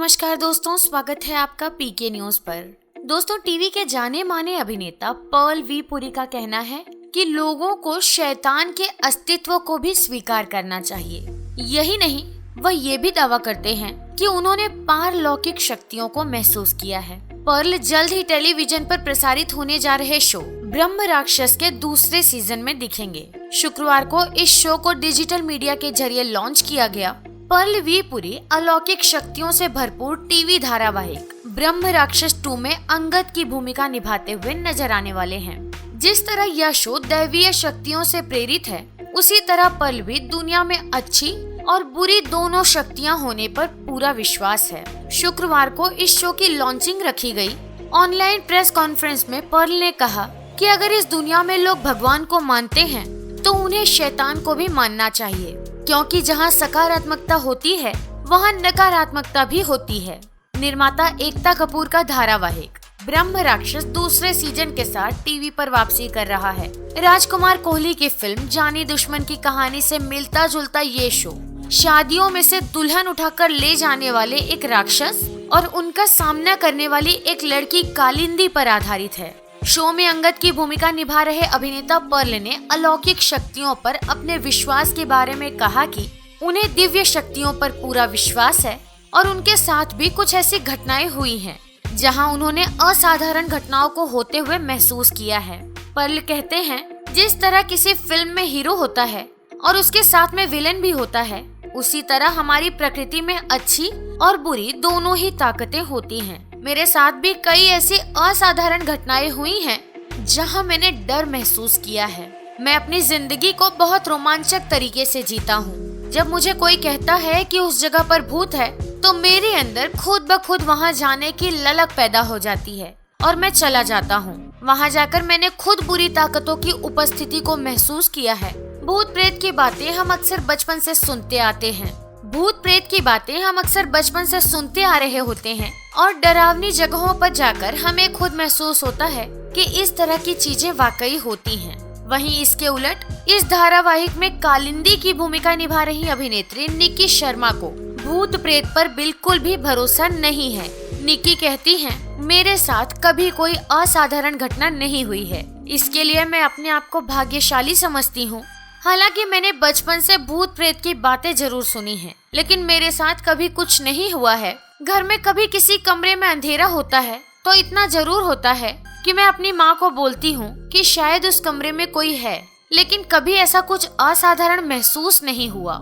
नमस्कार दोस्तों, स्वागत है आपका पीके न्यूज पर। दोस्तों, टीवी के जाने माने अभिनेता पर्ल वी पुरी का कहना है कि लोगों को शैतान के अस्तित्व को भी स्वीकार करना चाहिए। यही नहीं, वह ये भी दावा करते हैं कि उन्होंने पारलौकिक शक्तियों को महसूस किया है। पर्ल जल्द ही टेलीविजन पर प्रसारित होने जा रहे शो ब्रह्म राक्षस के दूसरे सीजन में दिखेंगे। शुक्रवार को इस शो को डिजिटल मीडिया के जरिए लॉन्च किया गया। पर्ल वी पुरी अलौकिक शक्तियों से भरपूर टीवी धारावाहिक ब्रह्म राक्षस 2 में अंगद की भूमिका निभाते हुए नजर आने वाले हैं। जिस तरह यह शो दैवीय शक्तियों से प्रेरित है, उसी तरह पर्ल भी दुनिया में अच्छी और बुरी दोनों शक्तियां होने पर पूरा विश्वास है। शुक्रवार को इस शो की लॉन्चिंग रखी गई। ऑनलाइन प्रेस कॉन्फ्रेंस में पर्ल ने कहा कि अगर इस दुनिया में लोग भगवान को मानते हैं तो उन्हें शैतान को भी मानना चाहिए, क्योंकि जहां सकारात्मकता होती है वहां नकारात्मकता भी होती है। निर्माता एकता कपूर का धारावाहिक ब्रह्म राक्षस दूसरे सीजन के साथ टीवी पर वापसी कर रहा है। राजकुमार कोहली की फिल्म जानी दुश्मन की कहानी से मिलता जुलता ये शो शादियों में से दुल्हन उठाकर ले जाने वाले एक राक्षस और उनका सामना करने वाली एक लड़की कालिंदी पर आधारित है। शो में अंगद की भूमिका निभा रहे अभिनेता पर्ल ने अलौकिक शक्तियों पर अपने विश्वास के बारे में कहा कि उन्हें दिव्य शक्तियों पर पूरा विश्वास है और उनके साथ भी कुछ ऐसी घटनाएं हुई हैं जहां उन्होंने असाधारण घटनाओं को होते हुए महसूस किया है। पर्ल कहते हैं, जिस तरह किसी फिल्म में हीरो होता है और उसके साथ में विलेन भी होता है, उसी तरह हमारी प्रकृति में अच्छी और बुरी दोनों ही ताकतें होती हैं। मेरे साथ भी कई ऐसी असाधारण घटनाएं हुई हैं जहां मैंने डर महसूस किया है। मैं अपनी जिंदगी को बहुत रोमांचक तरीके से जीता हूं। जब मुझे कोई कहता है कि उस जगह पर भूत है, तो मेरे अंदर खुद ब खुद वहां जाने की ललक पैदा हो जाती है और मैं चला जाता हूं। वहां जाकर मैंने खुद बुरी ताकतों की उपस्थिति को महसूस किया है। भूत प्रेत की बातें हम अक्सर बचपन से सुनते आते हैं। भूत प्रेत की बातें हम अक्सर बचपन से सुनते आ रहे होते हैं और डरावनी जगहों पर जाकर हमें खुद महसूस होता है कि इस तरह की चीजें वाकई होती हैं। वहीं इसके उलट इस धारावाहिक में कालिंदी की भूमिका निभा रही अभिनेत्री निक्की शर्मा को भूत प्रेत पर बिल्कुल भी भरोसा नहीं है। निक्की कहती हैं, मेरे साथ कभी कोई असाधारण घटना नहीं हुई है। इसके लिए मैं अपने आप को भाग्यशाली समझती हूँ। हालांकि मैंने बचपन से भूत प्रेत की बातें जरूर सुनी हैं, लेकिन मेरे साथ कभी कुछ नहीं हुआ है। घर में कभी किसी कमरे में अंधेरा होता है तो इतना जरूर होता है कि मैं अपनी माँ को बोलती हूँ कि शायद उस कमरे में कोई है, लेकिन कभी ऐसा कुछ असाधारण महसूस नहीं हुआ।